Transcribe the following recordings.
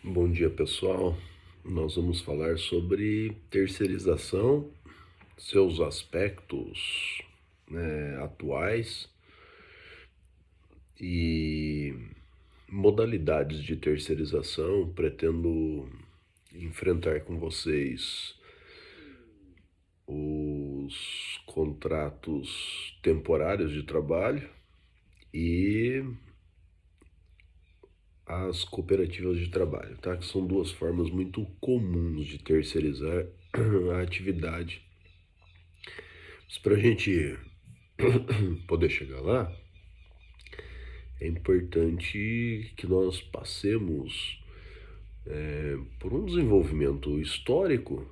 Bom dia, pessoal. Nós vamos falar sobre terceirização, seus aspectos, atuais e modalidades de terceirização. Pretendo enfrentar com vocês os contratos temporários de trabalho e as cooperativas de trabalho, tá? Que são duas formas muito comuns de terceirizar a atividade. Mas para a gente poder chegar lá, é importante que nós passemos por um desenvolvimento histórico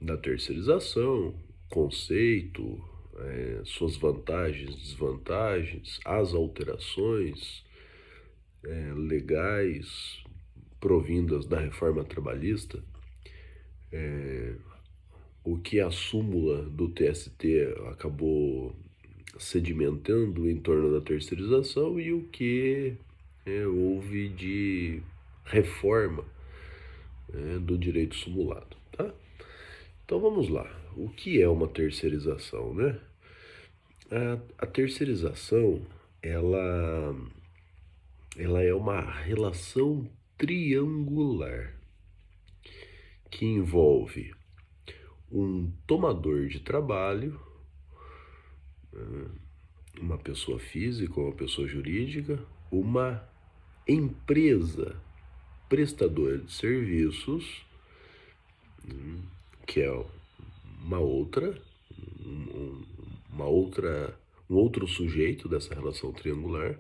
da terceirização, conceito, suas vantagens, desvantagens, as alterações legais provindas da reforma trabalhista, o que a súmula do TST acabou sedimentando em torno da terceirização e o que houve de reforma do direito simulado, tá? Então vamos lá. O que é uma terceirização, né? A terceirização, ela é uma relação triangular que envolve um tomador de trabalho, uma pessoa física ou uma pessoa jurídica, uma empresa prestadora de serviços, que é uma outra, um outro sujeito dessa relação triangular.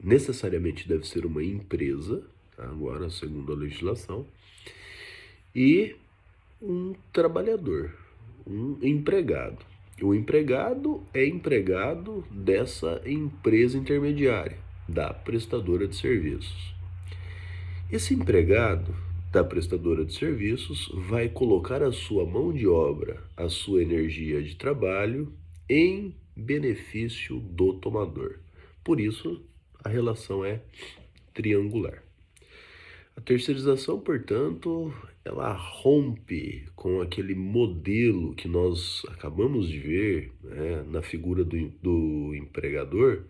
Necessariamente deve ser uma empresa, tá? Agora segundo a legislação, e um trabalhador, um empregado. O empregado é empregado dessa empresa intermediária, da prestadora de serviços. Esse empregado da prestadora de serviços vai colocar a sua mão de obra, a sua energia de trabalho em benefício do tomador. Por isso, a relação é triangular. A terceirização, portanto, ela rompe com aquele modelo que nós acabamos de ver, né, na figura do empregador,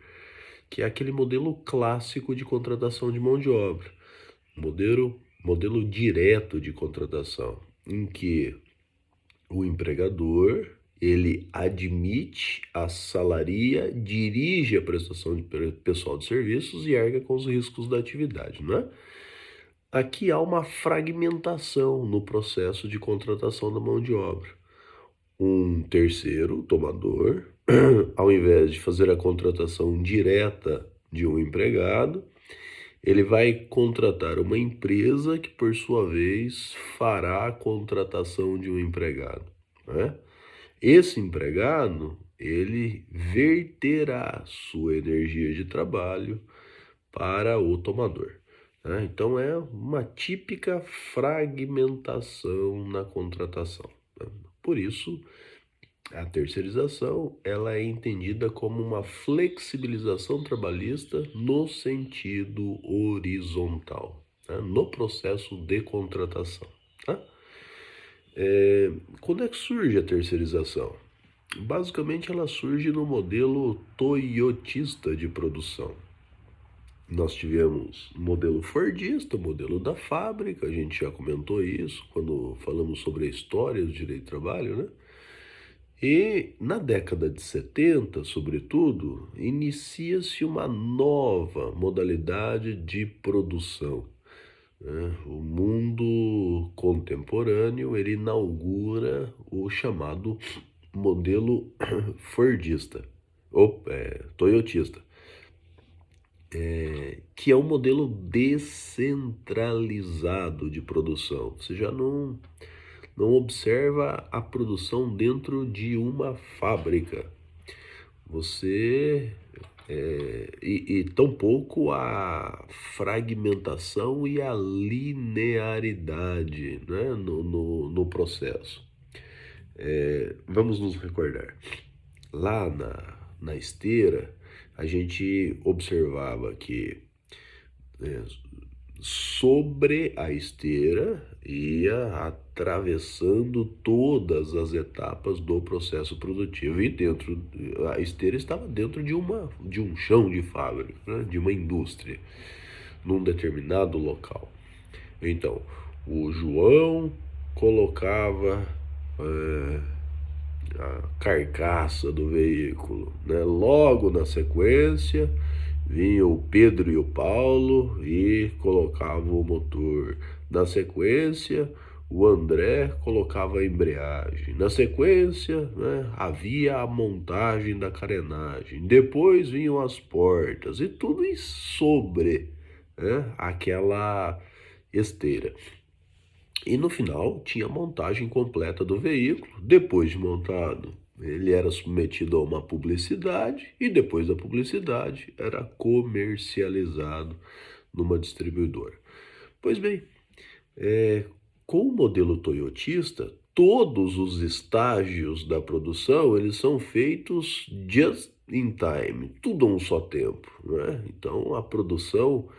que é aquele modelo clássico de contratação de mão de obra, modelo direto de contratação, em que o empregador ele admite, assalaria, dirige a prestação de pessoal de serviços e arca com os riscos da atividade, não é? Aqui há uma fragmentação no processo de contratação da mão de obra. Um terceiro tomador, ao invés de fazer a contratação direta de um empregado, ele vai contratar uma empresa que, por sua vez, fará a contratação de um empregado, né? Esse empregado, ele verterá sua energia de trabalho para o tomador, né? Então é uma típica fragmentação na contratação, né? Por isso, a terceirização ela é entendida como uma flexibilização trabalhista no sentido horizontal, né? No processo de contratação, tá? Quando é que surge a terceirização? Basicamente, ela surge no modelo toyotista de produção. Nós tivemos o modelo fordista, o modelo da fábrica, a gente já comentou isso quando falamos sobre a história do direito do trabalho, né? E na década de 70, sobretudo, inicia-se uma nova modalidade de produção, né? O mundo contemporâneo ele inaugura o chamado modelo fordista, ou toyotista, que é um modelo descentralizado de produção. Você já não observa a produção dentro de fábrica. Você e tampouco a fragmentação e a linearidade, né, no processo. Vamos nos recordar. Lá na esteira, a gente observava que sobre a esteira, ia atravessando todas as etapas do processo produtivo. E a esteira estava dentro de um chão de fábrica, né, de uma indústria, num determinado local. Então, o João colocava a carcaça do veículo, né? Logo na sequência vinha o Pedro e o Paulo e colocavam o motor. Na sequência, o André colocava a embreagem. Na sequência, né, havia a montagem da carenagem. Depois vinham as portas e tudo sobre, né, aquela esteira. E no final tinha a montagem completa do veículo. Depois de montado, ele era submetido a uma publicidade e depois da publicidade era comercializado numa distribuidora. Pois bem, com o modelo toyotista, todos os estágios da produção eles são feitos just in time, tudo a um só tempo, né? Então a produção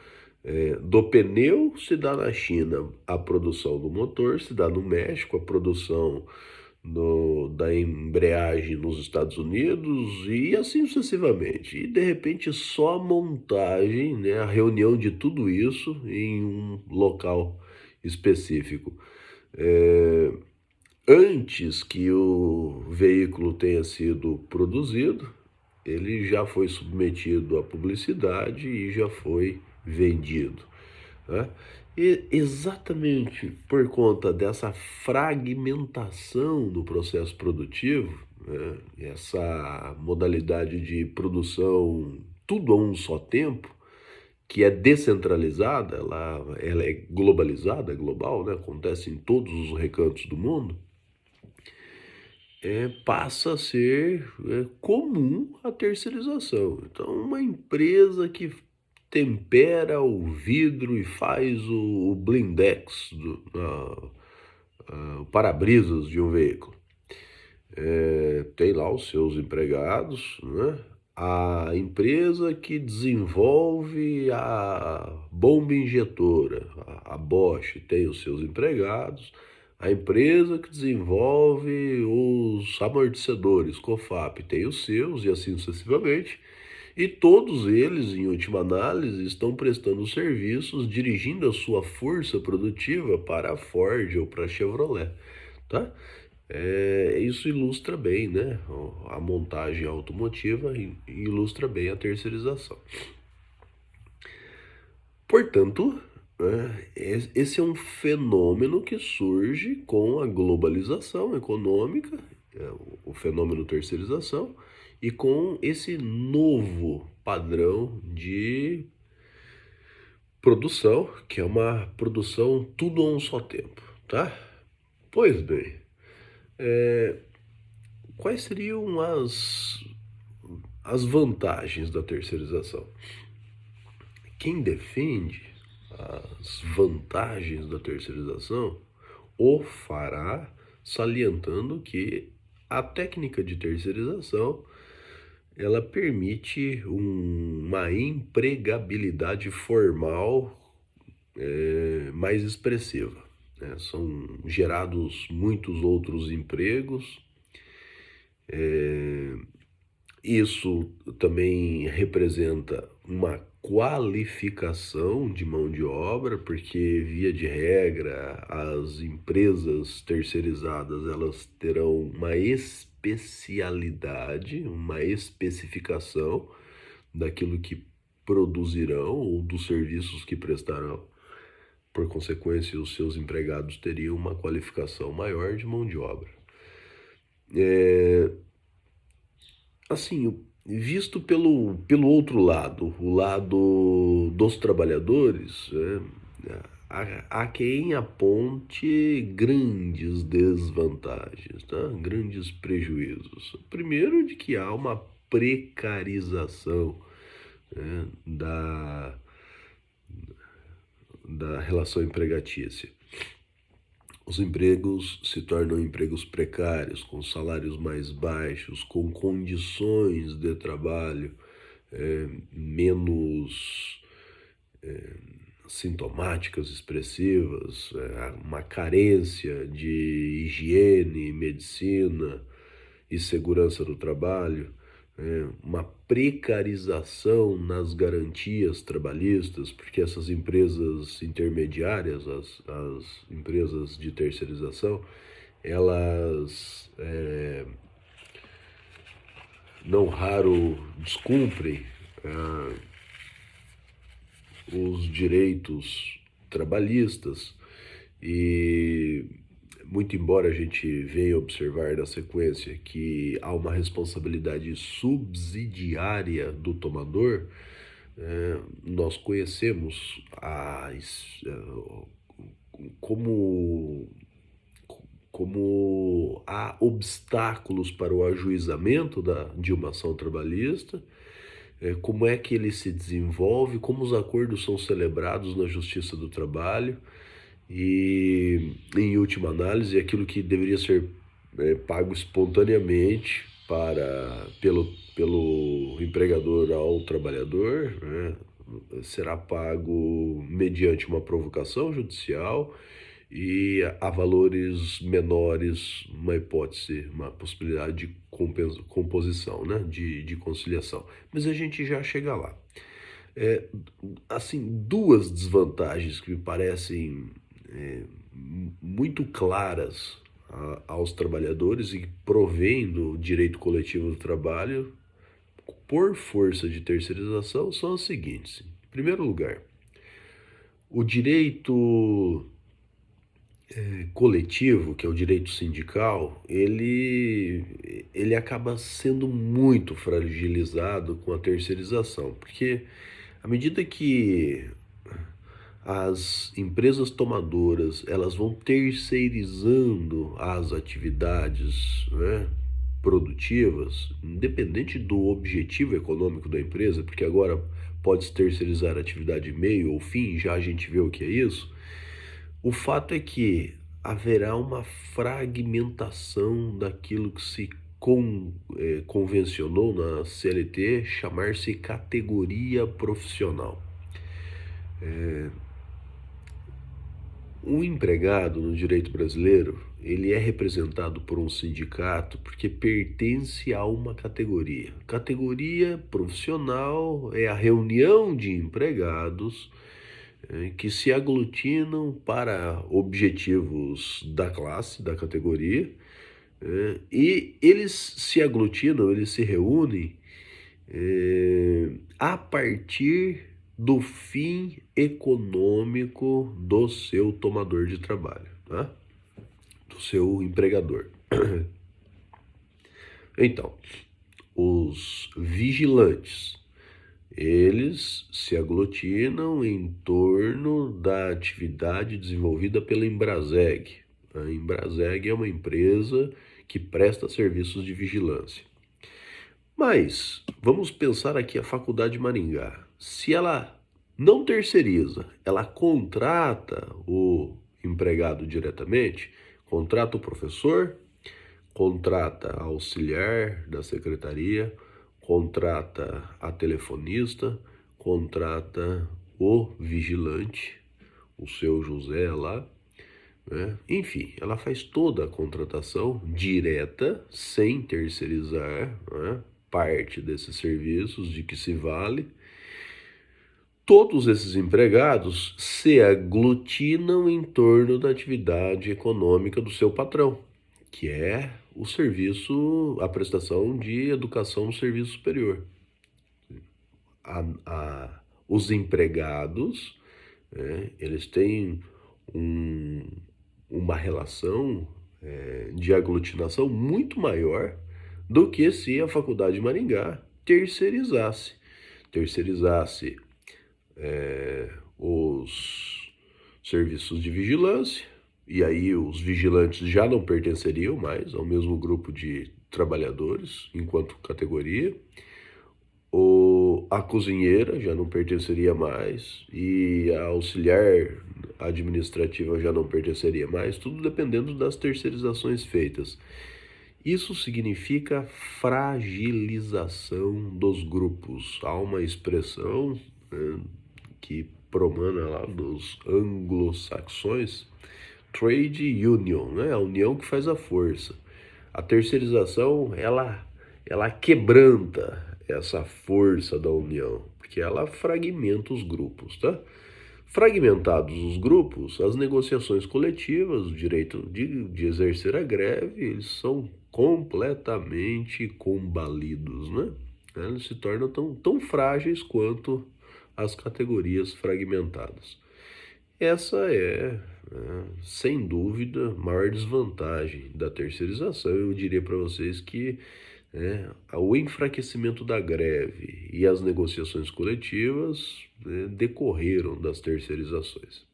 do pneu se dá na China, a produção do motor se dá no México, a produção da embreagem nos Estados Unidos e assim sucessivamente. E de repente só a montagem, né, a reunião de tudo isso em um local específico. Antes que o veículo tenha sido produzido, ele já foi submetido à publicidade e já foi vendido, né? E exatamente por conta dessa fragmentação do processo produtivo, né, essa modalidade de produção tudo a um só tempo, que é descentralizada, ela é globalizada, é global, né, acontece em todos os recantos do mundo, passa a ser comum a terceirização. Então, uma empresa que tempera o vidro e faz o blindex, o para-brisas de um veículo. Tem lá os seus empregados, né? A empresa que desenvolve a bomba injetora, a Bosch, tem os seus empregados. A empresa que desenvolve os amortecedores, COFAP, tem os seus e assim sucessivamente. E todos eles, em última análise, estão prestando serviços, dirigindo a sua força produtiva para a Ford ou para a Chevrolet, tá? Isso ilustra bem, né, a montagem automotiva e ilustra bem a terceirização. Portanto, esse é um fenômeno que surge com a globalização econômica, o fenômeno terceirização, e com esse novo padrão de produção, que é uma produção tudo a um só tempo, tá? Pois bem, quais seriam as vantagens da terceirização? Quem defende as vantagens da terceirização o fará salientando que a técnica de terceirização ela permite uma empregabilidade formal mais expressiva, né? São gerados muitos outros empregos. Isso também representa uma qualificação de mão de obra, porque via de regra as empresas terceirizadas elas terão uma especialidade, uma especificação daquilo que produzirão ou dos serviços que prestarão. Por consequência, os seus empregados teriam uma qualificação maior de mão de obra. Assim, visto pelo outro lado, o lado dos trabalhadores, há quem aponte grandes desvantagens, tá? Grandes prejuízos. Primeiro, de que há uma precarização, né, da relação empregatícia. Os empregos se tornam empregos precários, com salários mais baixos, com condições de trabalho menos sintomáticas expressivas, uma carência de higiene, medicina e segurança do trabalho, uma precarização nas garantias trabalhistas, porque essas empresas intermediárias, as empresas de terceirização, elas não raro descumprem os direitos trabalhistas e, muito embora a gente venha observar na sequência que há uma responsabilidade subsidiária do tomador, nós conhecemos como há obstáculos para o ajuizamento de uma ação trabalhista, como é que ele se desenvolve, como os acordos são celebrados na Justiça do Trabalho e, em última análise, aquilo que deveria ser pago espontaneamente pelo empregador ao trabalhador, né, será pago mediante uma provocação judicial e a valores menores, uma hipótese, uma possibilidade de composição, né, de conciliação. Mas a gente já chega lá. Assim, duas desvantagens que me parecem muito claras aos trabalhadores e provém do direito coletivo do trabalho por força de terceirização são as seguintes. Em primeiro lugar, o direito coletivo, que é o direito sindical, ele acaba sendo muito fragilizado com a terceirização, porque à medida que as empresas tomadoras elas vão terceirizando as atividades, né, produtivas, independente do objetivo econômico da empresa, porque agora pode-se terceirizar a atividade meio ou fim, já a gente vê o que é isso. O fato é que haverá uma fragmentação daquilo que se convencionou na CLT chamar-se categoria profissional. Um empregado no direito brasileiro, ele é representado por um sindicato porque pertence a uma categoria. Categoria profissional é a reunião de empregados que se aglutinam para objetivos da classe, da categoria, e eles se aglutinam, eles se reúnem a partir do fim econômico do seu tomador de trabalho, tá? Do seu empregador. Então, os vigilantes, eles se aglutinam em torno da atividade desenvolvida pela Embrazeg. A Embrazeg é uma empresa que presta serviços de vigilância. Mas vamos pensar aqui a Faculdade de Maringá. Se ela não terceiriza, ela contrata o empregado diretamente, contrata o professor, contrata a auxiliar da secretaria, contrata a telefonista, contrata o vigilante, o seu José lá, né? Enfim, ela faz toda a contratação direta, sem terceirizar, né, parte desses serviços de que se vale. Todos esses empregados se aglutinam em torno da atividade econômica do seu patrão, que é o serviço, a prestação de educação no serviço superior. Os empregados, eles têm uma relação de aglutinação muito maior do que se a Faculdade de Maringá terceirizasse os serviços de vigilância, e aí os vigilantes já não pertenceriam mais ao mesmo grupo de trabalhadores enquanto categoria, a cozinheira já não pertenceria mais e a auxiliar administrativa já não pertenceria mais, tudo dependendo das terceirizações feitas. Isso significa fragilização dos grupos. Há uma expressão que romana lá dos anglo-saxões, trade union, né? A união que faz a força. A terceirização, ela quebranta essa força da união, porque ela fragmenta os grupos, tá? Fragmentados os grupos, as negociações coletivas, o direito de exercer a greve, eles são completamente combalidos, né? Eles se tornam tão frágeis quanto as categorias fragmentadas. Essa sem dúvida, a maior desvantagem da terceirização. Eu diria para vocês que o enfraquecimento da greve e as negociações coletivas decorreram das terceirizações.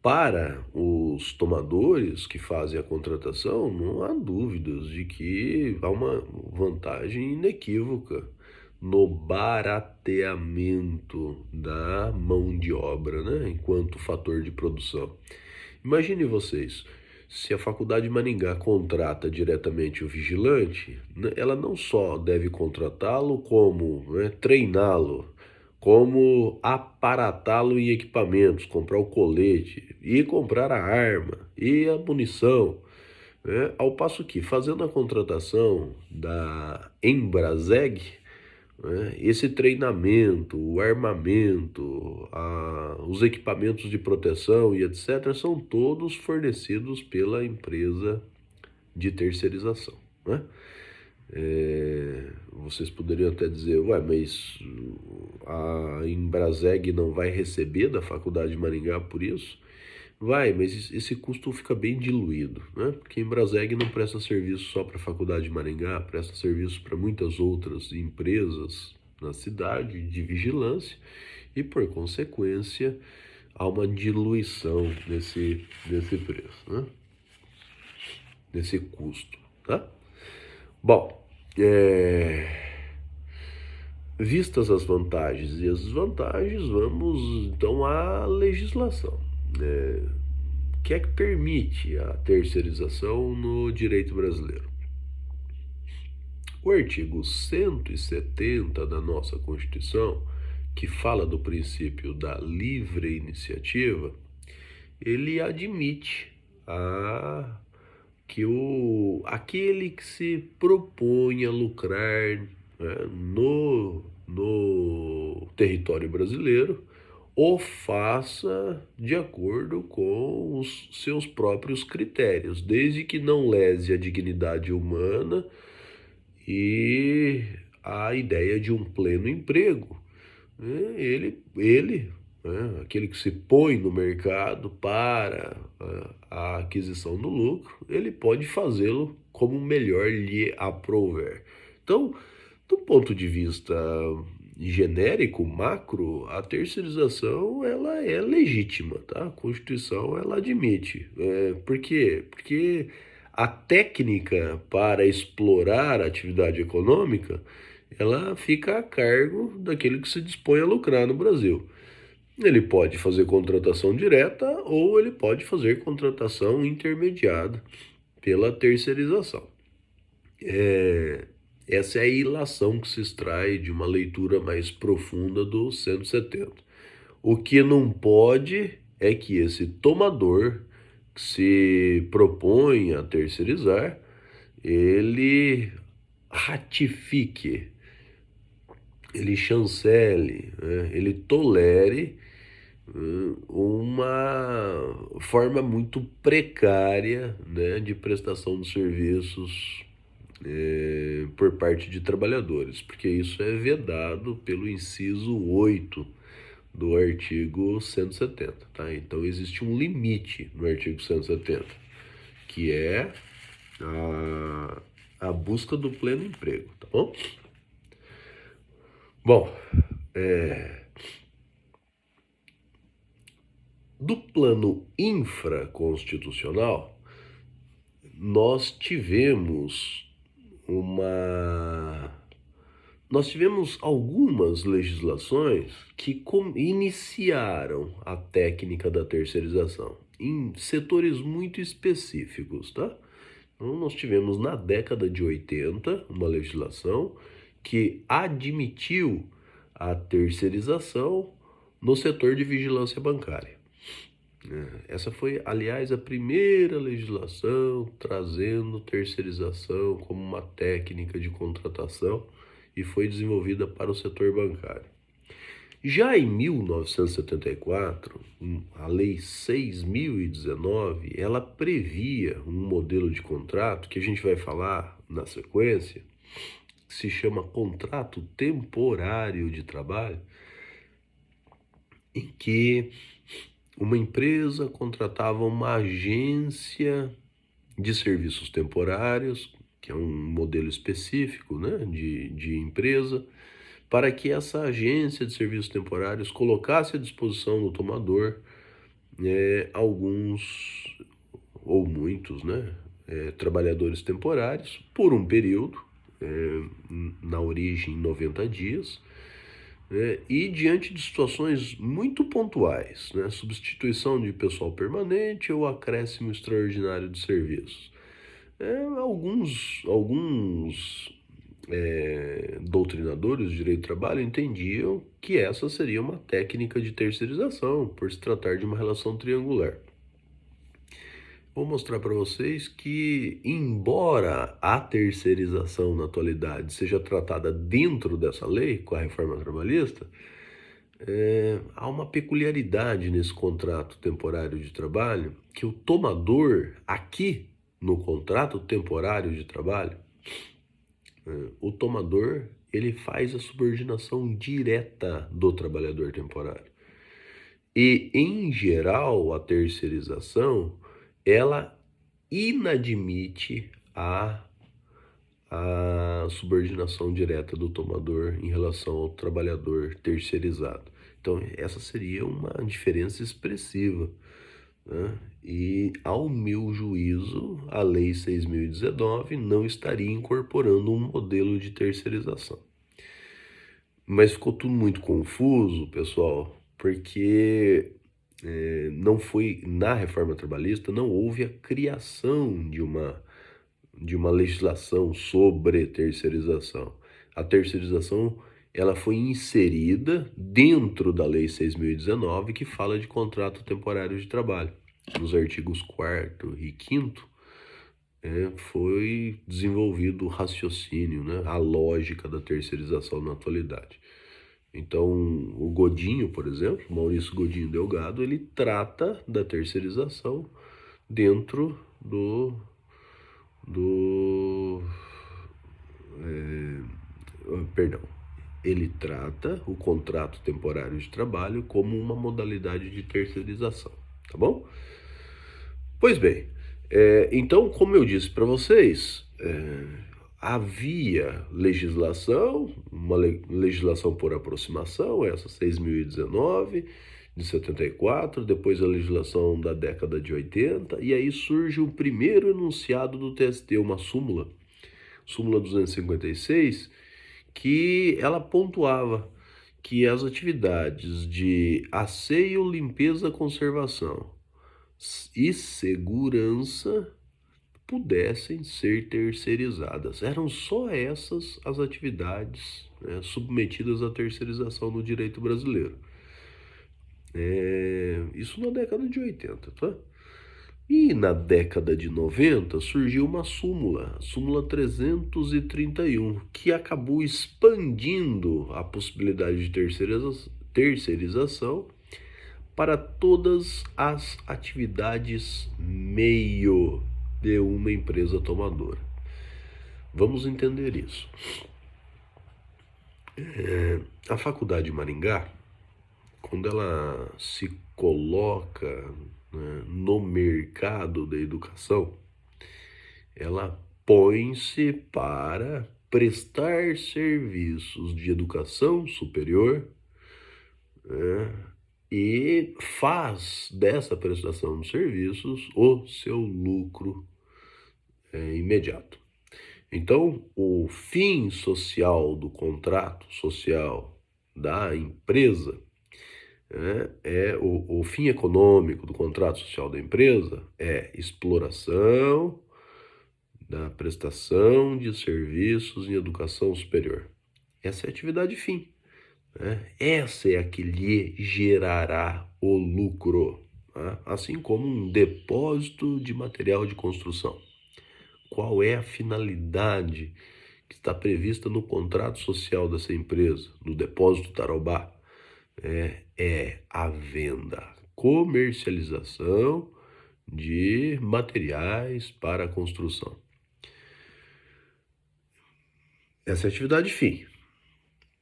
Para os tomadores que fazem a contratação, não há dúvidas de que há uma vantagem inequívoca no barateamento da mão de obra, né, enquanto fator de produção. Imagine vocês, se a Faculdade de Maringá contrata diretamente o vigilante, ela não só deve contratá-lo, como treiná-lo, como aparatá-lo em equipamentos, comprar o colete, e comprar a arma e a munição. Ao passo que, fazendo a contratação da Embraseg, esse treinamento, o armamento, os equipamentos de proteção e etc. são todos fornecidos pela empresa de terceirização, né? Vocês poderiam até dizer, ué, mas a Embraseg não vai receber da Faculdade de Maringá por isso? Vai, mas esse custo fica bem diluído, né? Porque a Embraseg não presta serviço só para a Faculdade de Maringá, presta serviço para muitas outras empresas na cidade de vigilância e, por consequência, há uma diluição nesse preço, né? Nesse custo, tá? Bom, vistas as vantagens e as desvantagens, vamos então à legislação. O que é que permite a terceirização no direito brasileiro? O artigo 170 da nossa Constituição, que fala do princípio da livre iniciativa, ele admite que aquele que se propõe a lucrar no território brasileiro o faça de acordo com os seus próprios critérios, desde que não lese a dignidade humana e a ideia de um pleno emprego. Aquele que se põe no mercado para a aquisição do lucro, ele pode fazê-lo como melhor lhe aprouver. Então, do ponto de vista genérico, macro, a terceirização ela é legítima, tá? A Constituição ela admite. Por quê? Porque a técnica para explorar a atividade econômica ela fica a cargo daquele que se dispõe a lucrar no Brasil. Ele pode fazer contratação direta ou ele pode fazer contratação intermediada pela terceirização. Essa é a ilação que se extrai de uma leitura mais profunda do 170. O que não pode é que esse tomador que se propõe a terceirizar, ele ratifique, ele chancele, ele tolere uma forma muito precária de prestação de serviços por parte de trabalhadores, porque isso é vedado pelo inciso 8 do artigo 170, tá? Então existe um limite no artigo 170, que é a busca do pleno emprego, tá bom? Bom, do plano infraconstitucional, nós tivemos algumas legislações que iniciaram a técnica da terceirização em setores muito específicos, tá? Então, nós tivemos na década de 80 uma legislação que admitiu a terceirização no setor de vigilância bancária. Essa foi, aliás, a primeira legislação trazendo terceirização como uma técnica de contratação e foi desenvolvida para o setor bancário. Já em 1974, a Lei 6.019, ela previa um modelo de contrato que a gente vai falar na sequência, que se chama contrato temporário de trabalho, em que uma empresa contratava uma agência de serviços temporários, que é um modelo específico, né, de empresa, para que essa agência de serviços temporários colocasse à disposição do tomador alguns ou muitos, né, trabalhadores temporários por um período, na origem 90 dias, e diante de situações muito pontuais, né, substituição de pessoal permanente ou acréscimo extraordinário de serviços. Alguns doutrinadores de direito do trabalho entendiam que essa seria uma técnica de terceirização, por se tratar de uma relação triangular. Vou mostrar para vocês que, embora a terceirização na atualidade seja tratada dentro dessa lei, com a reforma trabalhista, há uma peculiaridade nesse contrato temporário de trabalho, que o tomador, aqui no contrato temporário de trabalho, o tomador, ele faz a subordinação direta do trabalhador temporário. E, em geral, a terceirização, ela inadmite a subordinação direta do tomador em relação ao trabalhador terceirizado. Então, essa seria uma diferença expressiva, né? E, ao meu juízo, a Lei 6.019 não estaria incorporando um modelo de terceirização. Mas ficou tudo muito confuso, pessoal, porque não foi, na reforma trabalhista, não houve a criação de uma legislação sobre terceirização. A terceirização, ela foi inserida dentro da Lei 6.019, que fala de contrato temporário de trabalho. Nos artigos 4º e 5º, foi desenvolvido o raciocínio, né, a lógica da terceirização na atualidade. Então, o Godinho, por exemplo, Maurício Godinho Delgado, ele trata da terceirização dentro ele trata o contrato temporário de trabalho como uma modalidade de terceirização, tá bom? Pois bem, então, como eu disse para vocês, havia legislação, uma legislação por aproximação, essa 6.019, de 74, depois a legislação da década de 80, e aí surge o primeiro enunciado do TST, uma súmula 256, que ela pontuava que as atividades de asseio, limpeza, conservação e segurança pudessem ser terceirizadas. Eram só essas as atividades, né, submetidas à terceirização no direito brasileiro. Isso na década de 80, tá? E na década de 90 surgiu uma súmula, a súmula 331, que acabou expandindo a possibilidade de terceirização para todas as atividades meio de uma empresa tomadora. Vamos entender isso. A Faculdade de Maringá, quando ela se coloca, né, no mercado da educação, ela põe-se para prestar serviços de educação superior, né, e faz dessa prestação de serviços o seu lucro imediato. Então, o fim social do contrato social da empresa, o fim econômico do contrato social da empresa é exploração da prestação de serviços em educação superior. Essa é a atividade fim. né? Essa é a que lhe gerará o lucro, tá? Assim como um depósito de material de construção. Qual é a finalidade que está prevista no contrato social dessa empresa, no depósito Tarobá? É a venda, comercialização de materiais para a construção. Essa é a atividade fim.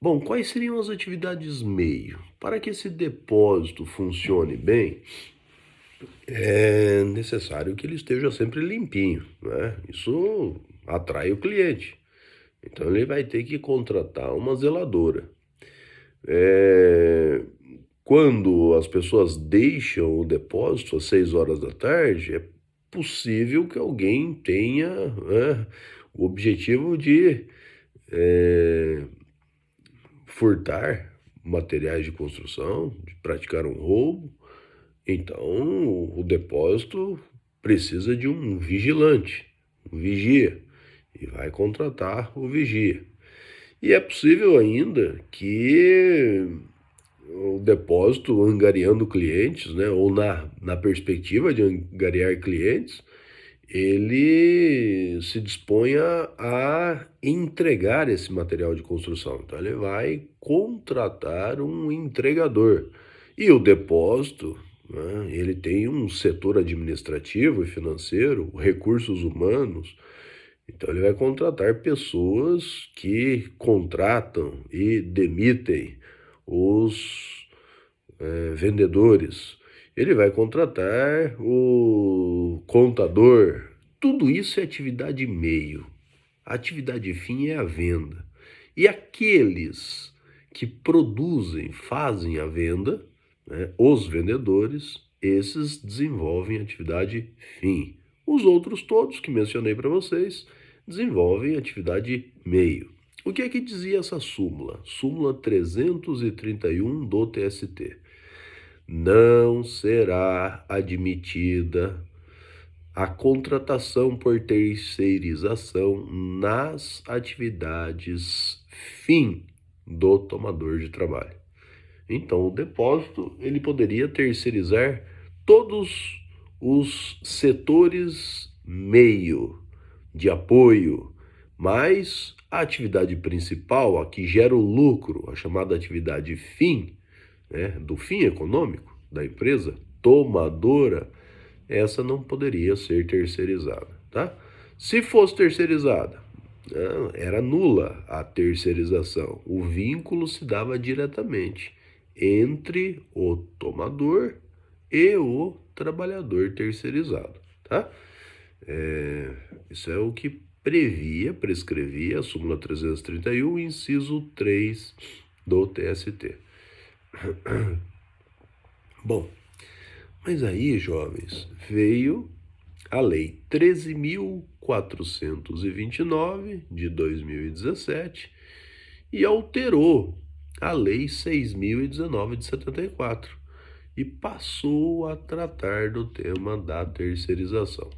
Bom, quais seriam as atividades meio? Para que esse depósito funcione bem, é necessário que ele esteja sempre limpinho, né? Isso atrai o cliente. Então ele vai ter que contratar uma zeladora. Quando as pessoas deixam o depósito às 6 horas da tarde, é possível que alguém tenha, né, o objetivo de furtar materiais de construção, de praticar um roubo. Então, o depósito precisa de um vigilante, um vigia, e vai contratar o vigia. E é possível ainda que o depósito angariando clientes, né, ou na perspectiva de angariar clientes, ele se disponha a entregar esse material de construção. Então ele vai contratar um entregador. E o depósito, né, ele tem um setor administrativo e financeiro, recursos humanos. Então ele vai contratar pessoas que contratam e demitem os vendedores. Ele vai contratar o contador. Tudo isso é atividade meio. A atividade fim é a venda. E aqueles que produzem, fazem a venda, né, os vendedores, esses desenvolvem atividade fim. Os outros todos que mencionei para vocês desenvolvem atividade meio. O que é que dizia essa súmula? Súmula 331 do TST. Não será admitida a contratação por terceirização nas atividades fim do tomador de trabalho. Então, o depósito ele poderia terceirizar todos os setores meio de apoio, mas a atividade principal, a que gera o lucro, a chamada atividade fim, né, do fim econômico da empresa, tomadora, essa não poderia ser terceirizada, tá? Se fosse terceirizada, era nula a terceirização. O vínculo se dava diretamente entre o tomador e o trabalhador terceirizado, tá? Isso é o que prescrevia a súmula 331, inciso 3 do TST. Bom, mas aí, jovens, veio a Lei 13.429 de 2017 e alterou a Lei 6.019 de 74 e passou a tratar do tema da terceirização.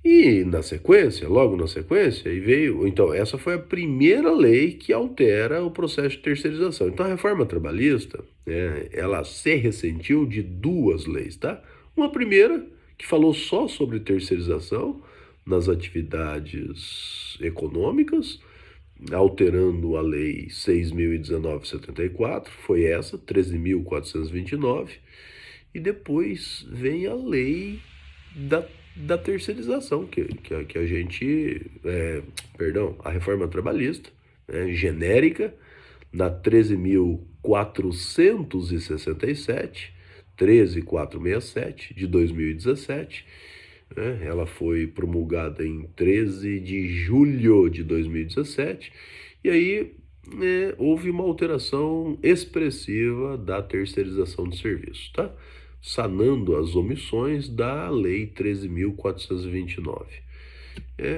E na sequência, logo na sequência, e veio. Então, essa foi a primeira lei que altera o processo de terceirização. Então, a reforma trabalhista, ela se ressentiu de duas leis, tá? Uma primeira, que falou só sobre terceirização nas atividades econômicas, alterando a lei 6.019/74, foi essa, 13.429, e depois vem a lei da terceirização, que a gente, a reforma trabalhista, genérica, na 13.467, 13.467, de 2017, ela foi promulgada em 13 de julho de 2017, e aí houve uma alteração expressiva da terceirização de serviços, tá? Sanando as omissões da Lei 13.429.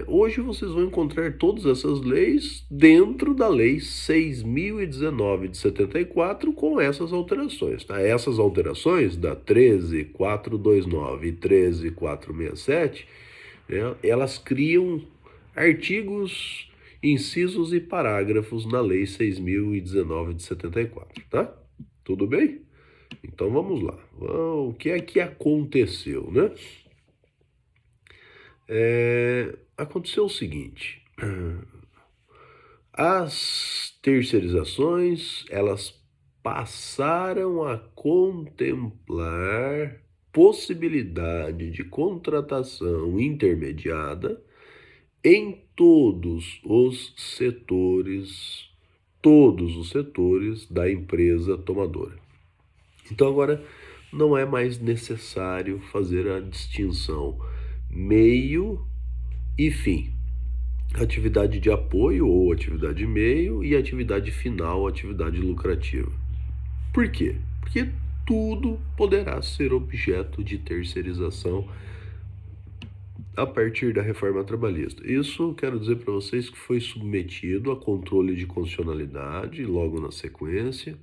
Hoje vocês vão encontrar todas essas leis dentro da Lei 6.019 de 74 com essas alterações. Tá? Essas alterações da 13.429 e 13.467, elas criam artigos incisos e parágrafos na Lei 6.019 de 74, tá? Tudo bem? Então vamos lá. O que é que aconteceu, né? Aconteceu o seguinte: as terceirizações, elas passaram a contemplar possibilidade de contratação intermediada em todos os setores da empresa tomadora. Então agora não é mais necessário fazer a distinção meio e fim. Atividade de apoio ou atividade meio e atividade final, atividade lucrativa. Por quê? Porque tudo poderá ser objeto de terceirização a partir da reforma trabalhista. Isso quero dizer para vocês que foi submetido a controle de constitucionalidade logo na sequência,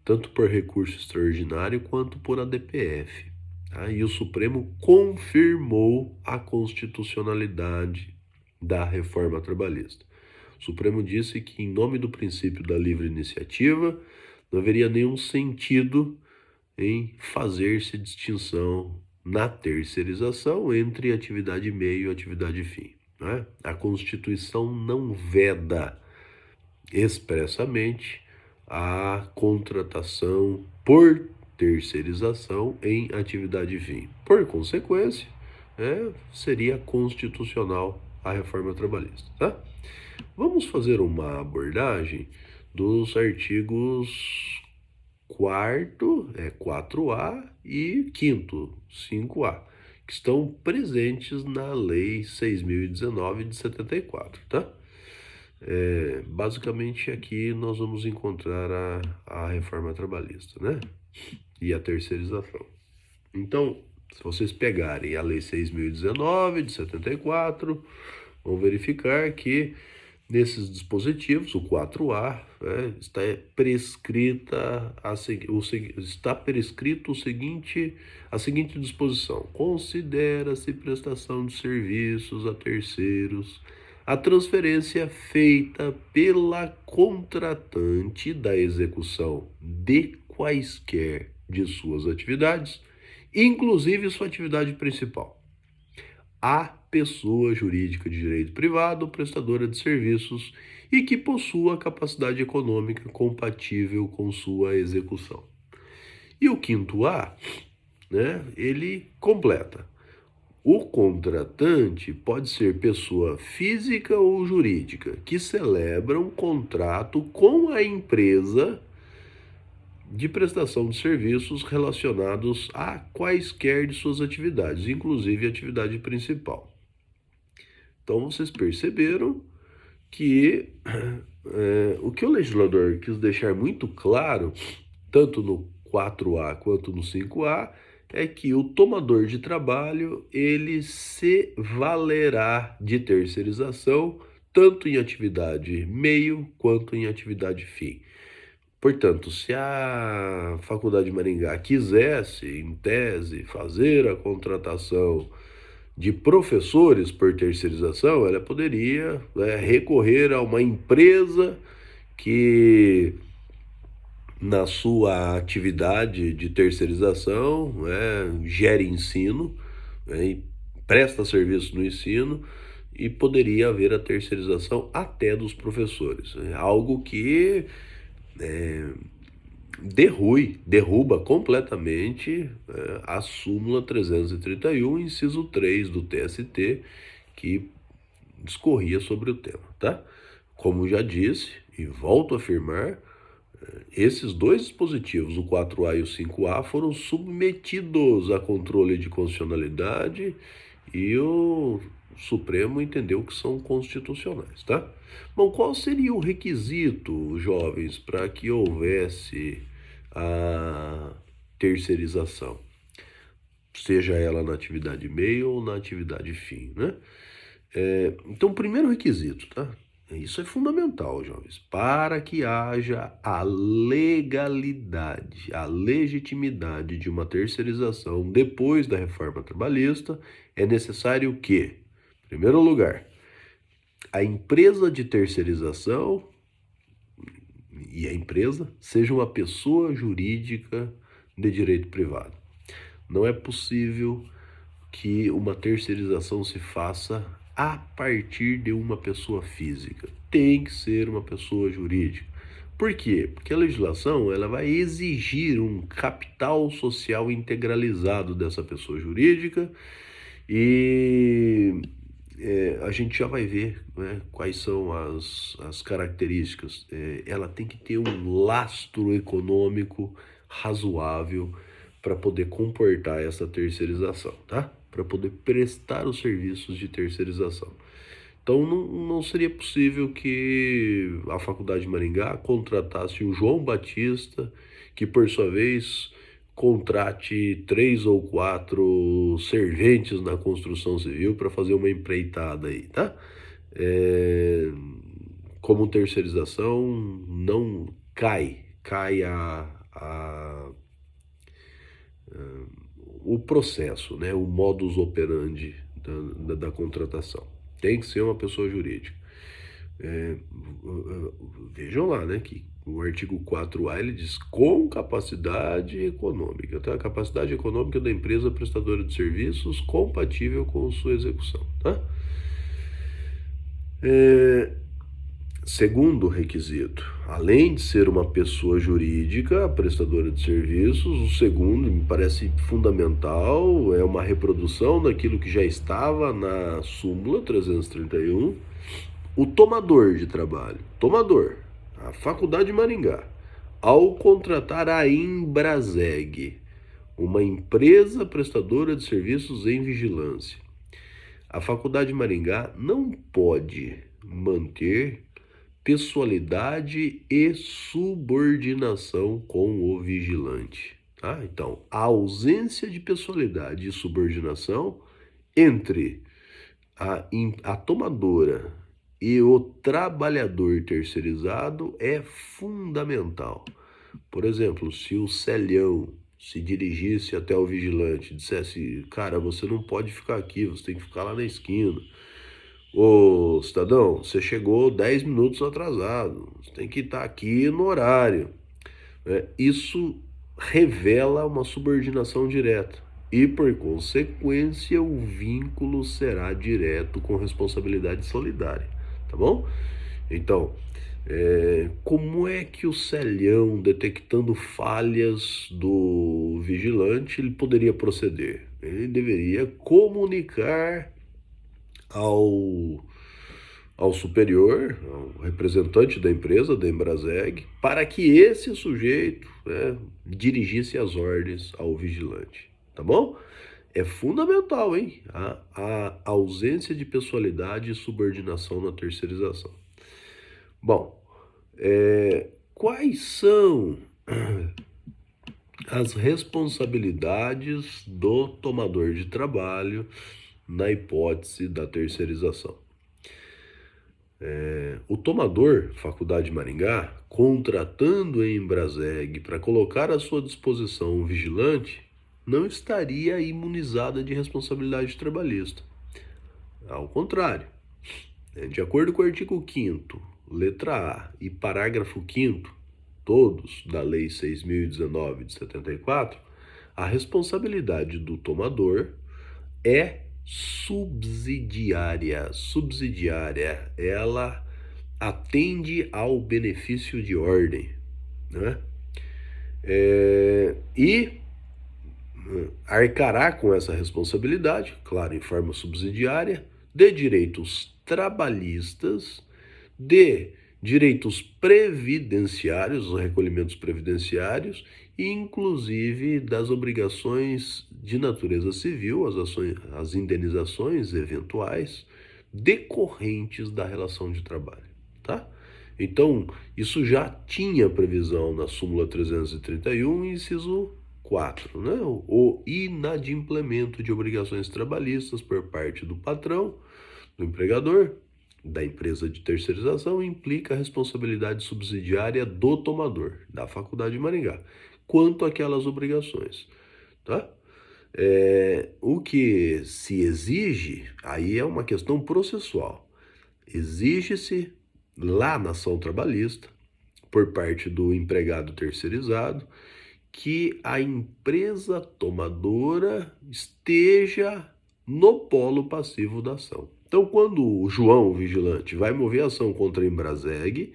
tanto por recurso extraordinário quanto por ADPF. Tá? E o Supremo confirmou a constitucionalidade da reforma trabalhista. O Supremo disse que, em nome do princípio da livre iniciativa, não haveria nenhum sentido em fazer-se distinção na terceirização entre atividade meio e atividade fim. Né? A Constituição não veda expressamente a contratação por terceirização em atividade fim. Por consequência, seria constitucional a reforma trabalhista. Tá? Vamos fazer uma abordagem dos artigos 4A e 5A, que estão presentes na Lei 6.019 de 74, tá? Basicamente aqui nós vamos encontrar a reforma trabalhista, né? E a terceirização. Então, se vocês pegarem a Lei 6.019 de 74, vão verificar que nesses dispositivos, o 4A, está prescrito a seguinte disposição: considera-se prestação de serviços a terceiros a transferência feita pela contratante da execução de quaisquer de suas atividades, inclusive sua atividade principal, a pessoa jurídica de direito privado prestadora de serviços e que possua capacidade econômica compatível com sua execução. E o 5A, ele completa: o contratante pode ser pessoa física ou jurídica que celebra um contrato com a empresa de prestação de serviços relacionados a quaisquer de suas atividades, inclusive a atividade principal. Então vocês perceberam que o que o legislador quis deixar muito claro, tanto no 4A quanto no 5A, é que o tomador de trabalho ele se valerá de terceirização tanto em atividade meio quanto em atividade fim. Portanto, se a Faculdade de Maringá quisesse, em tese, fazer a contratação de professores por terceirização, ela poderia recorrer a uma empresa que, na sua atividade de terceirização, gere ensino, e presta serviço no ensino, e poderia haver a terceirização até dos professores. Algo que derruba completamente a súmula 331, inciso 3 do TST, que discorria sobre o tema, tá? Como já disse, e volto a afirmar, esses dois dispositivos, o 4A e o 5A, foram submetidos a controle de constitucionalidade e o Supremo entendeu que são constitucionais, tá? Bom, qual seria o requisito, jovens, para que houvesse a terceirização? Seja ela na atividade meio ou na atividade fim, né? Então, primeiro requisito, tá? Isso é fundamental, jovens, para que haja a legalidade, a legitimidade de uma terceirização depois da reforma trabalhista, é necessário que, em primeiro lugar, a empresa de terceirização e a empresa seja uma pessoa jurídica de direito privado. Não é possível que uma terceirização se faça a partir de uma pessoa física. Tem que ser uma pessoa jurídica. Por quê? Porque a legislação ela vai exigir um capital social integralizado dessa pessoa jurídica e a gente já vai ver, né, quais são as características. Ela tem que ter um lastro econômico razoável para poder comportar essa terceirização, tá? Para poder prestar os serviços de terceirização. Então não seria possível que a Faculdade de Maringá contratasse o João Batista, que por sua vez contrate 3 ou 4 serventes na construção civil para fazer uma empreitada aí, tá? Como terceirização não cai o processo, né? O modus operandi da contratação. Tem que ser uma pessoa jurídica. Vejam lá, né, que o artigo 4A ele diz com capacidade econômica, tá? A capacidade econômica da empresa prestadora de serviços compatível com sua execução, tá? Segundo requisito, além de ser uma pessoa jurídica, prestadora de serviços, o segundo, me parece fundamental, é uma reprodução daquilo que já estava na súmula 331, o tomador de trabalho, a Faculdade de Maringá, ao contratar a Embraseg, uma empresa prestadora de serviços em vigilância, a Faculdade de Maringá não pode manter pessoalidade e subordinação com o vigilante. Tá? Então, a ausência de pessoalidade e subordinação entre a tomadora e o trabalhador terceirizado é fundamental. Por exemplo, se o Celhão se dirigisse até o vigilante e dissesse, cara, você não pode ficar aqui, você tem que ficar lá na esquina. Ô, cidadão, você chegou 10 minutos atrasado, você tem que estar aqui no horário. Isso revela uma subordinação direta e, por consequência, o vínculo será direto com responsabilidade solidária, tá bom? Então, como é que o Celhão, detectando falhas do vigilante, ele poderia proceder? Ele deveria comunicar ao superior, ao representante da empresa, da Embraseg, para que esse sujeito, né, dirigisse as ordens ao vigilante, tá bom? É fundamental, hein? A ausência de pessoalidade e subordinação na terceirização. Bom, quais são as responsabilidades do tomador de trabalho na hipótese da terceirização? O tomador, Faculdade de Maringá, contratando a Embraseg para colocar à sua disposição um vigilante, não estaria imunizada de responsabilidade trabalhista. Ao contrário, de acordo com o artigo 5º, letra A e parágrafo 5º, todos da Lei 6.019 de 74, a responsabilidade do tomador é subsidiária. Ela atende ao benefício de ordem, né? E arcará com essa responsabilidade, claro, em forma subsidiária, de direitos trabalhistas, de direitos previdenciários, os recolhimentos previdenciários, e inclusive das obrigações de natureza civil, as indenizações eventuais decorrentes da relação de trabalho, tá? Então, isso já tinha previsão na súmula 331, inciso 4, né? O inadimplemento de obrigações trabalhistas por parte do patrão, do empregador, da empresa de terceirização, implica a responsabilidade subsidiária do tomador, da Faculdade de Maringá, quanto àquelas obrigações, tá? O que se exige, aí é uma questão processual, Exige-se lá na ação trabalhista, por parte do empregado terceirizado, que a empresa tomadora esteja no polo passivo da ação. Então, quando o João, o vigilante, vai mover a ação contra a Embrazeg,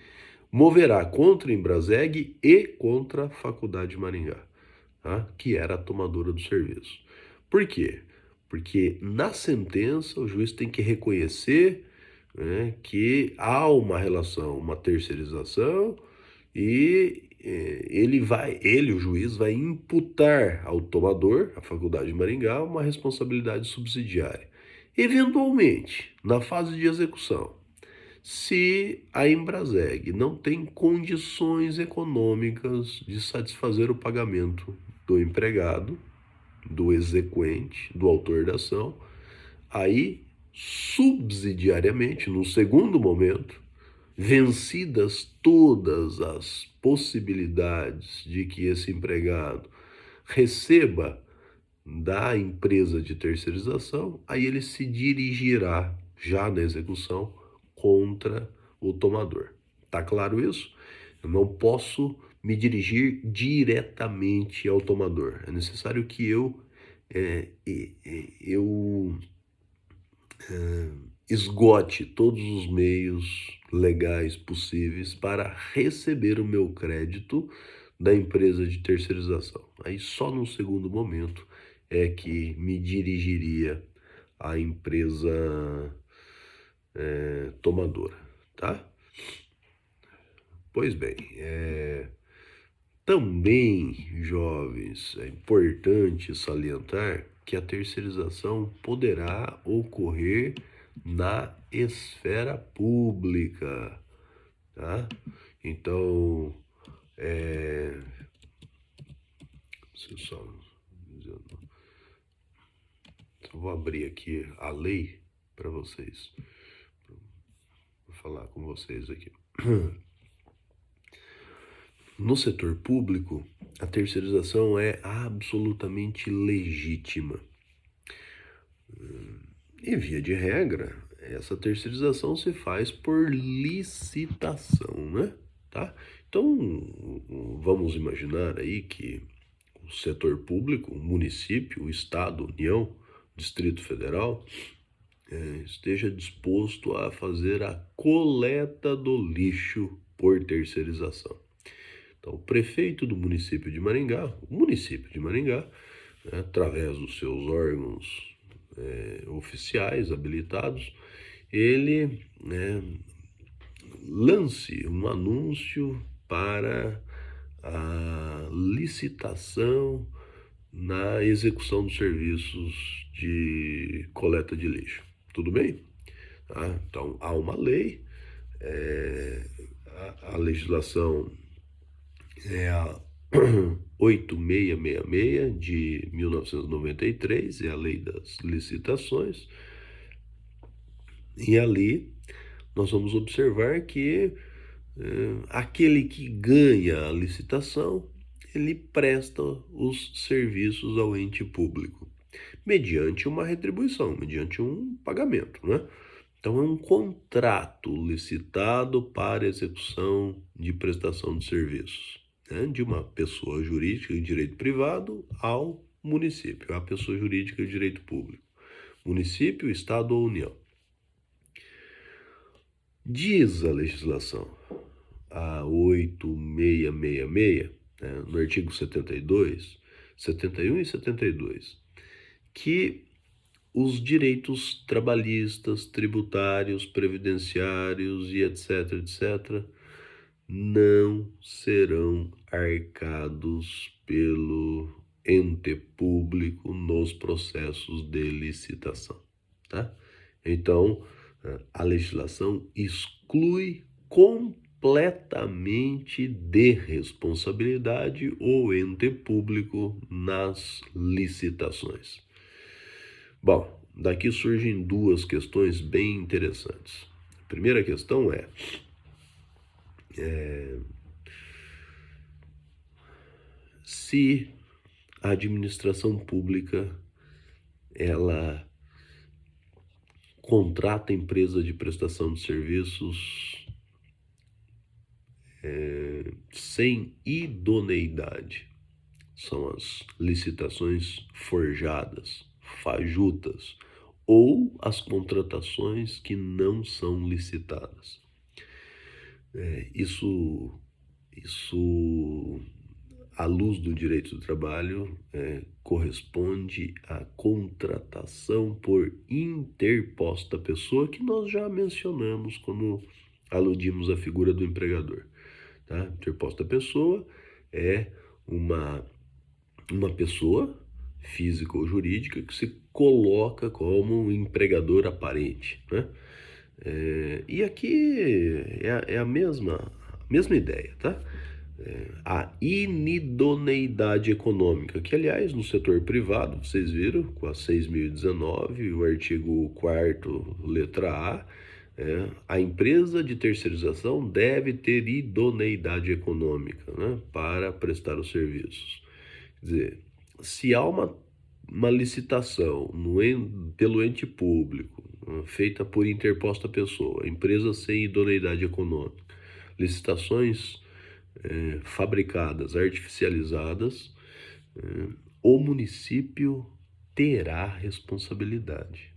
moverá contra a Embrazeg e contra a Faculdade de Maringá, tá? Que era a tomadora do serviço. Por quê? Porque na sentença o juiz tem que reconhecer, né, que há uma relação, uma terceirização, e ele, o juiz, vai imputar ao tomador, a Faculdade de Maringá, uma responsabilidade subsidiária. Eventualmente, na fase de execução, se a Embrazeg não tem condições econômicas de satisfazer o pagamento do empregado, do exequente, do autor da ação, aí, subsidiariamente, no segundo momento, vencidas todas as possibilidades de que esse empregado receba da empresa de terceirização, aí ele se dirigirá, já na execução, contra o tomador. Tá claro isso? Eu não posso me dirigir diretamente ao tomador. É necessário que eu esgote todos os meios legais possíveis para receber o meu crédito da empresa de terceirização. Aí só no segundo momento é que me dirigiria à empresa tomadora, tá? Pois bem, também, jovens, é importante salientar que a terceirização poderá ocorrer na esfera pública, tá? Então, só vou abrir aqui a lei para vocês, vou falar com vocês aqui. No setor público, a terceirização é absolutamente legítima. E via de regra, essa terceirização se faz por licitação, né? Tá? Então, vamos imaginar aí que o setor público, o município, o Estado, União, Distrito Federal, esteja disposto a fazer a coleta do lixo por terceirização. Então, o prefeito do município de Maringá, né, através dos seus órgãos oficiais habilitados, ele, né, lance um anúncio para a licitação na execução dos serviços de coleta de lixo. Tudo bem? Então, há uma lei, a legislação é a 8666 de 1993, é a lei das licitações, e ali nós vamos observar que aquele que ganha a licitação, ele presta os serviços ao ente público, mediante uma retribuição, mediante um pagamento, né? Então é um contrato licitado para execução de prestação de serviços, né? De uma pessoa jurídica de direito privado ao município, a pessoa jurídica de direito público, município, estado ou união. Diz a legislação, a 8666, né, no artigo 72, 71 e 72, que os direitos trabalhistas, tributários, previdenciários e etc, etc, não serão arcados pelo ente público nos processos de licitação, tá? Então, a legislação exclui completamente de responsabilidade o ente público nas licitações. Bom, daqui surgem duas questões bem interessantes. A primeira questão é se a administração pública ela contrata empresa de prestação de serviços sem idoneidade. São as licitações forjadas, fajutas, ou as contratações que não são licitadas. Isso, à luz do direito do trabalho, corresponde à contratação por interposta pessoa, que nós já mencionamos quando aludimos à figura do empregador. Tá? Interposta pessoa é uma pessoa física ou jurídica que se coloca como um empregador aparente, né? E aqui é a mesma ideia, tá? A inidoneidade econômica, que aliás no setor privado, vocês viram, com a 6.019, o artigo 4º, letra A, a empresa de terceirização deve ter idoneidade econômica, né, para prestar os serviços. Quer dizer, se há uma licitação pelo ente público, feita por interposta pessoa, empresa sem idoneidade econômica, licitações fabricadas, artificializadas, o município terá responsabilidade.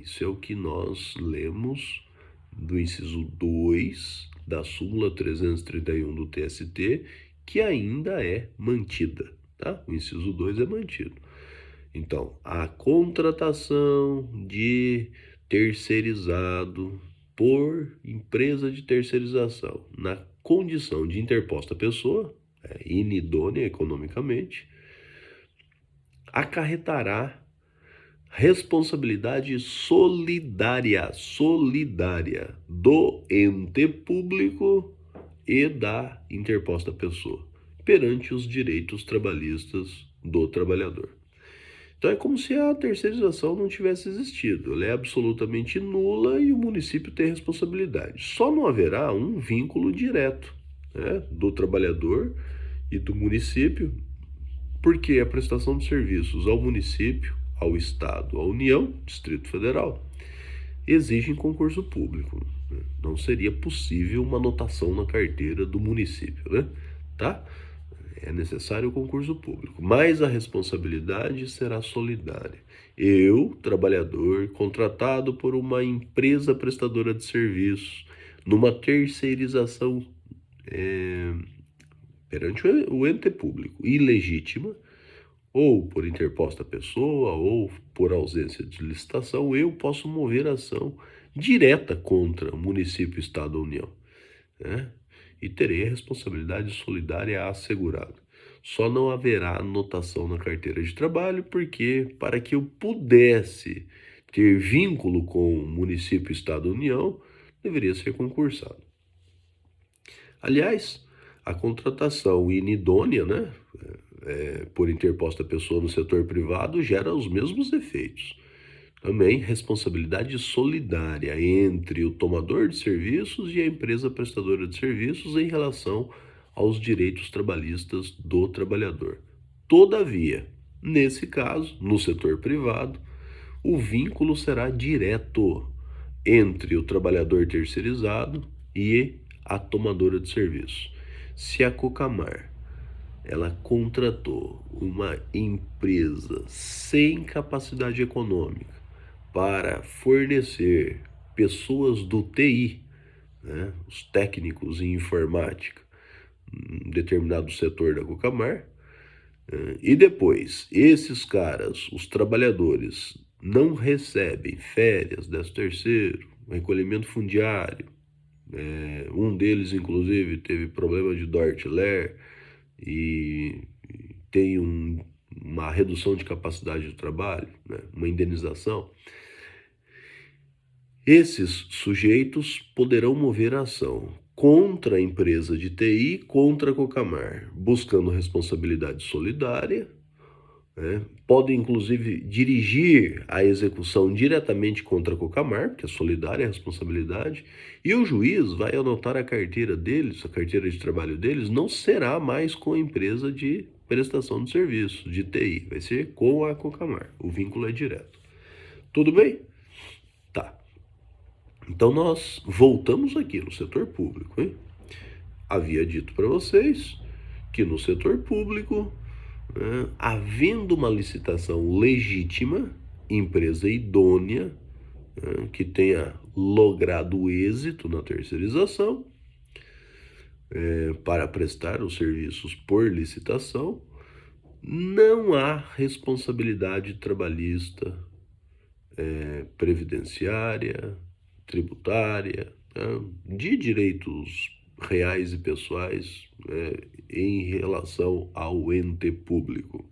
Isso é o que nós lemos do inciso 2 da súmula 331 do TST, que ainda é mantida, tá? O inciso 2 é mantido. Então, a contratação de terceirizado por empresa de terceirização na condição de interposta pessoa, inidônea economicamente, acarretará responsabilidade solidária do ente público e da interposta pessoa perante os direitos trabalhistas do trabalhador. Então é como se a terceirização não tivesse existido, ela é absolutamente nula e o município tem responsabilidade. Só não haverá um vínculo direto, né, do trabalhador e do município, porque a prestação de serviços ao município, ao Estado, à União, Distrito Federal, exigem concurso público. Não seria possível uma anotação na carteira do município, né? Tá? É necessário o concurso público, mas a responsabilidade será solidária. Eu, trabalhador, contratado por uma empresa prestadora de serviços, numa terceirização perante o ente público ilegítima, ou por interposta pessoa, ou por ausência de licitação, eu posso mover ação direta contra o município, Estado ou União, né? E terei a responsabilidade solidária assegurada. Só não haverá anotação na carteira de trabalho, porque para que eu pudesse ter vínculo com o município, Estado ou União, deveria ser concursado. Aliás, a contratação inidônea, né, por interposta pessoa no setor privado gera os mesmos efeitos. Também responsabilidade solidária entre o tomador de serviços e a empresa prestadora de serviços em relação aos direitos trabalhistas do trabalhador. Todavia, nesse caso, no setor privado, o vínculo será direto entre o trabalhador terceirizado e a tomadora de serviço. Se a Cocamar ela contratou uma empresa sem capacidade econômica para fornecer pessoas do TI, né, os técnicos em informática, em determinado setor da Cocamar, e depois esses caras, os trabalhadores, não recebem férias, 13º, recolhimento fundiário, um deles inclusive teve problema de Dort-Ler e tem uma redução de capacidade de trabalho, né, uma indenização. Esses sujeitos poderão mover a ação contra a empresa de TI, contra a Cocamar, buscando responsabilidade solidária, né? Podem, inclusive, dirigir a execução diretamente contra a Cocamar, porque é solidária a responsabilidade, e o juiz vai anotar a carteira deles, a carteira de trabalho deles, não será mais com a empresa de prestação de serviço, de TI, vai ser com a Cocamar. O vínculo é direto. Tudo bem? Tá. Então nós voltamos aqui no setor público, hein? Havia dito para vocês que no setor público, havendo uma licitação legítima, empresa idônea, que tenha logrado êxito na terceirização, para prestar os serviços por licitação, não há responsabilidade trabalhista, previdenciária, tributária, de direitos reais e pessoais, em relação ao ente público.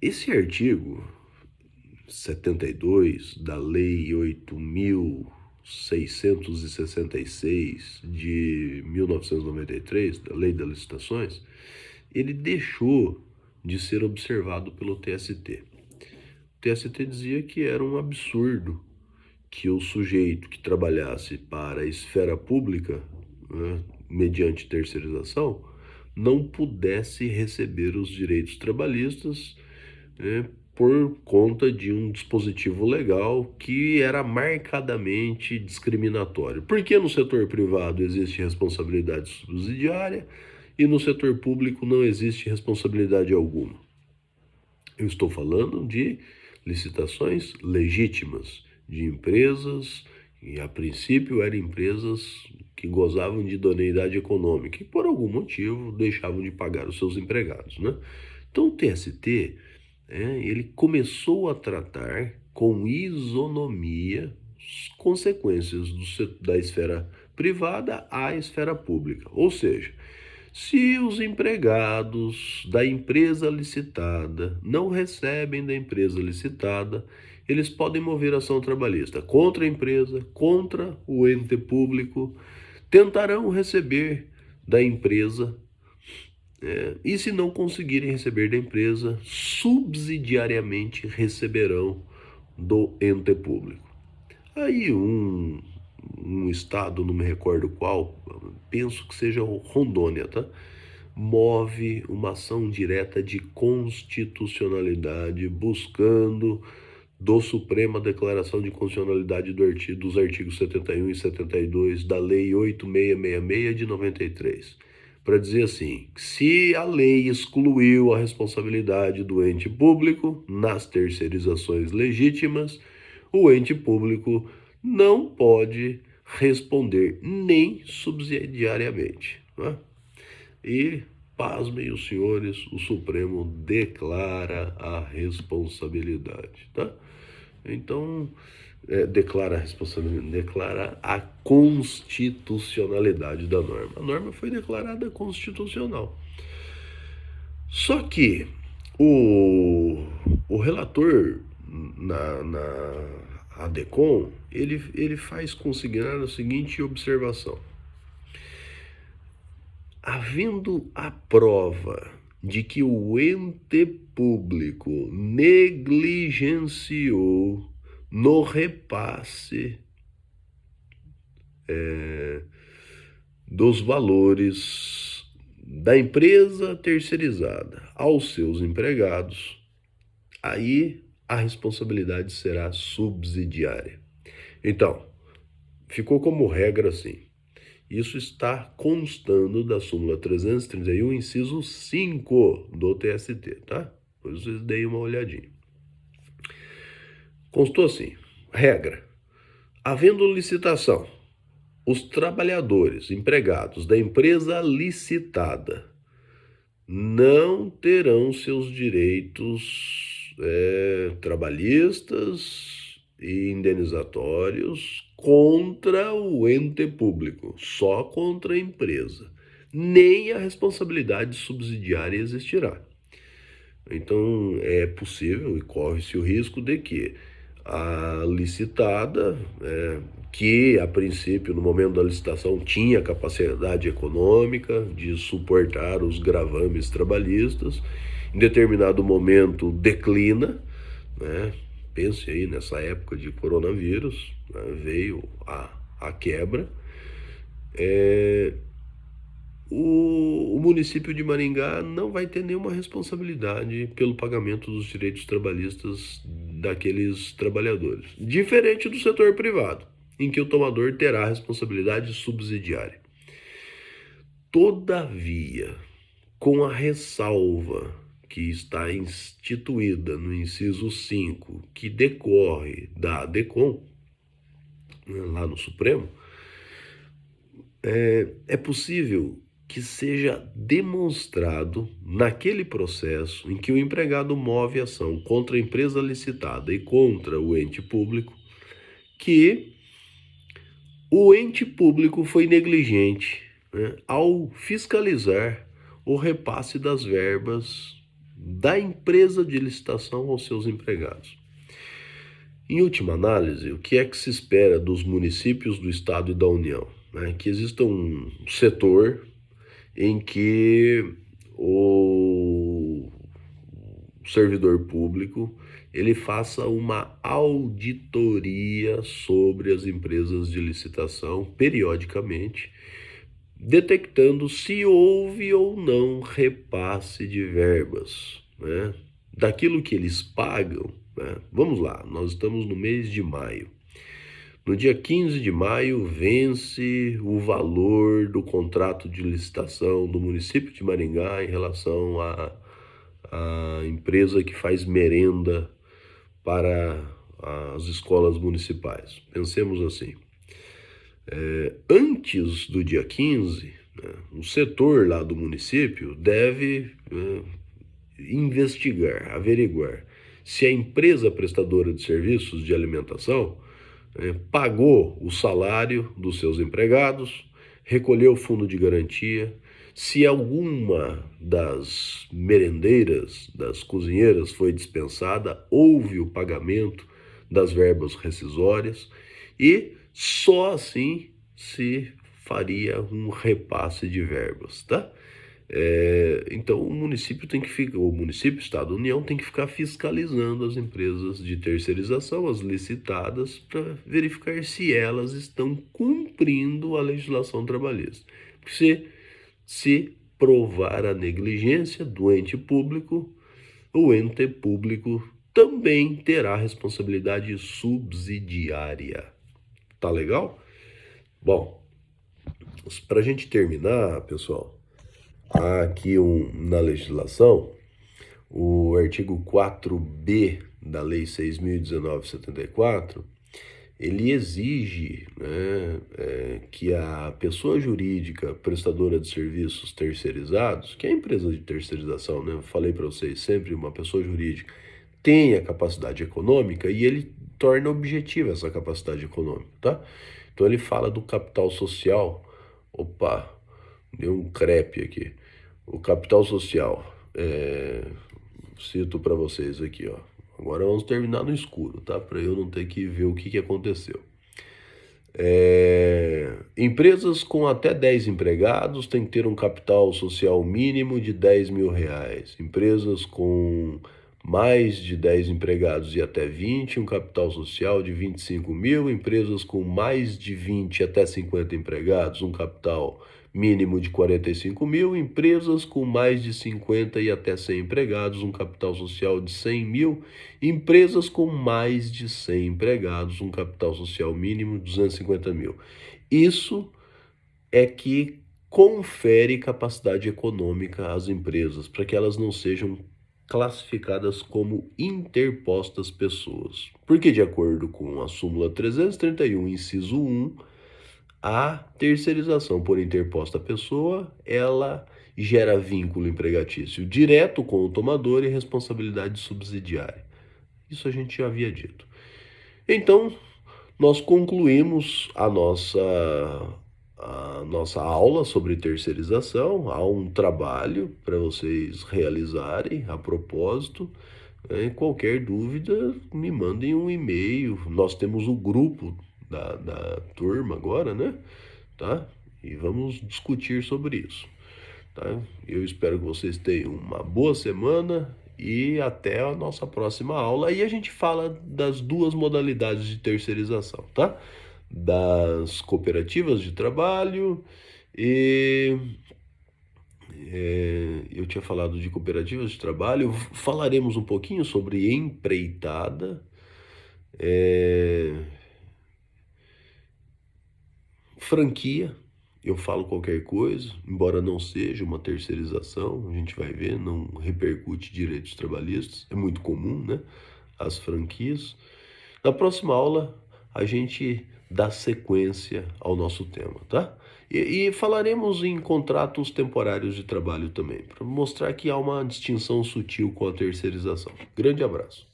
Esse artigo 72 da Lei 8.666 de 1993, da Lei das Licitações, ele deixou de ser observado pelo TST. O TST dizia que era um absurdo que o sujeito que trabalhasse para a esfera pública, mediante terceirização, não pudesse receber os direitos trabalhistas, por conta de um dispositivo legal que era marcadamente discriminatório. Porque no setor privado existe responsabilidade subsidiária e no setor público não existe responsabilidade alguma? Eu estou falando de licitações legítimas, de empresas, e a princípio eram empresas que gozavam de idoneidade econômica e por algum motivo deixavam de pagar os seus empregados, né? Então o TST, ele começou a tratar com isonomia as consequências da esfera privada à esfera pública. Ou seja, se os empregados da empresa licitada não recebem da empresa licitada, eles podem mover ação trabalhista contra a empresa, contra o ente público, tentarão receber da empresa, e se não conseguirem receber da empresa, subsidiariamente receberão do ente público. Aí um estado, não me recordo qual, penso que seja Rondônia, tá? Move uma ação direta de constitucionalidade, buscando do Supremo a declaração de constitucionalidade dos artigos 71 e 72 da Lei 8666 de 93. Para dizer assim, se a lei excluiu a responsabilidade do ente público nas terceirizações legítimas, o ente público não pode responder nem subsidiariamente, né? E, pasmem os senhores, o Supremo declara a responsabilidade, tá? Então, declara a responsabilidade, declara a constitucionalidade da norma. A norma foi declarada constitucional. Só que o relator na ADECOM, ele faz consignar a seguinte observação: havendo a prova de que o ente público negligenciou no repasse dos valores da empresa terceirizada aos seus empregados, aí a responsabilidade será subsidiária. Então, ficou como regra assim. Isso está constando da súmula 331, inciso 5 do TST, tá? Depois vocês deem uma olhadinha. Constou assim, regra: havendo licitação, os trabalhadores empregados da empresa licitada não terão seus direitos trabalhistas e indenizatórios contra o ente público, só contra a empresa. Nem a responsabilidade subsidiária existirá. Então é possível e corre-se o risco de que a licitada, que a princípio no momento da licitação tinha capacidade econômica de suportar os gravames trabalhistas, em determinado momento declina, né? Pense aí nessa época de coronavírus, né? Veio a quebra. O município de Maringá não vai ter nenhuma responsabilidade pelo pagamento dos direitos trabalhistas daqueles trabalhadores. Diferente do setor privado, em que o tomador terá responsabilidade subsidiária. Todavia, com a ressalva que está instituída no inciso 5, que decorre da ADECOM, lá no Supremo, é possível que seja demonstrado naquele processo em que o empregado move ação contra a empresa licitada e contra o ente público, que o ente público foi negligente, né, ao fiscalizar o repasse das verbas da empresa de licitação aos seus empregados. Em última análise, o que é que se espera dos municípios do Estado e da União? Né? Que exista um setor em que o servidor público ele faça uma auditoria sobre as empresas de licitação periodicamente, detectando se houve ou não repasse de verbas, né, daquilo que eles pagam. Né? Vamos lá, nós estamos no mês de maio. No dia 15 de maio vence o valor do contrato de licitação do município de Maringá em relação à empresa que faz merenda para as escolas municipais. Pensemos assim. Antes do dia 15, né, o setor lá do município deve investigar, averiguar se a empresa prestadora de serviços de alimentação pagou o salário dos seus empregados, recolheu o fundo de garantia, se alguma das merendeiras, das cozinheiras foi dispensada, houve o pagamento das verbas rescisórias e só assim se faria um repasse de verbas, tá? Então o município tem que ficar, o município, Estado, União tem que ficar fiscalizando as empresas de terceirização, as licitadas, para verificar se elas estão cumprindo a legislação trabalhista. Porque se provar a negligência do ente público, o ente público também terá responsabilidade subsidiária. Tá legal? Bom, para a gente terminar, pessoal, há aqui na legislação, o artigo 4b da Lei 6.019/74, ele exige, né, que a pessoa jurídica prestadora de serviços terceirizados, que é a empresa de terceirização, né, eu falei para vocês sempre, uma pessoa jurídica, tenha capacidade econômica e ele torna objetiva essa capacidade econômica, tá? Então ele fala do capital social. Opa, deu um crepe aqui. O capital social, cito para vocês aqui, ó. Agora vamos terminar no escuro, tá? Para eu não ter que ver o que aconteceu. Empresas com até 10 empregados têm que ter um capital social mínimo de R$ 10.000. Empresas com mais de 10 empregados e até 20, um capital social de 25.000. Empresas com mais de 20 até 50 empregados, um capital mínimo de 45.000. Empresas com mais de 50 e até 100 empregados, um capital social de 100.000. Empresas com mais de 100 empregados, um capital social mínimo de 250.000. Isso é que confere capacidade econômica às empresas, para que elas não sejam classificadas como interpostas pessoas. Porque, de acordo com a súmula 331, inciso 1, a terceirização por interposta pessoa, ela gera vínculo empregatício direto com o tomador e responsabilidade subsidiária. Isso a gente já havia dito. Então, nós concluímos a nossa aula sobre terceirização. Há um trabalho para vocês realizarem a propósito. Qualquer dúvida, me mandem um e-mail. Nós temos o grupo da turma agora, né? Tá? E vamos discutir sobre isso. Tá? Eu espero que vocês tenham uma boa semana e até a nossa próxima aula. Aí a gente fala das duas modalidades de terceirização, tá? Das cooperativas de trabalho e eu tinha falado de cooperativas de trabalho. Falaremos um pouquinho sobre empreitada Franquia, eu falo qualquer coisa, embora não seja uma terceirização, a gente vai ver, não repercute direitos trabalhistas, é muito comum, né? As franquias. Na próxima aula, a gente dá sequência ao nosso tema, tá? E falaremos em contratos temporários de trabalho também, para mostrar que há uma distinção sutil com a terceirização. Grande abraço.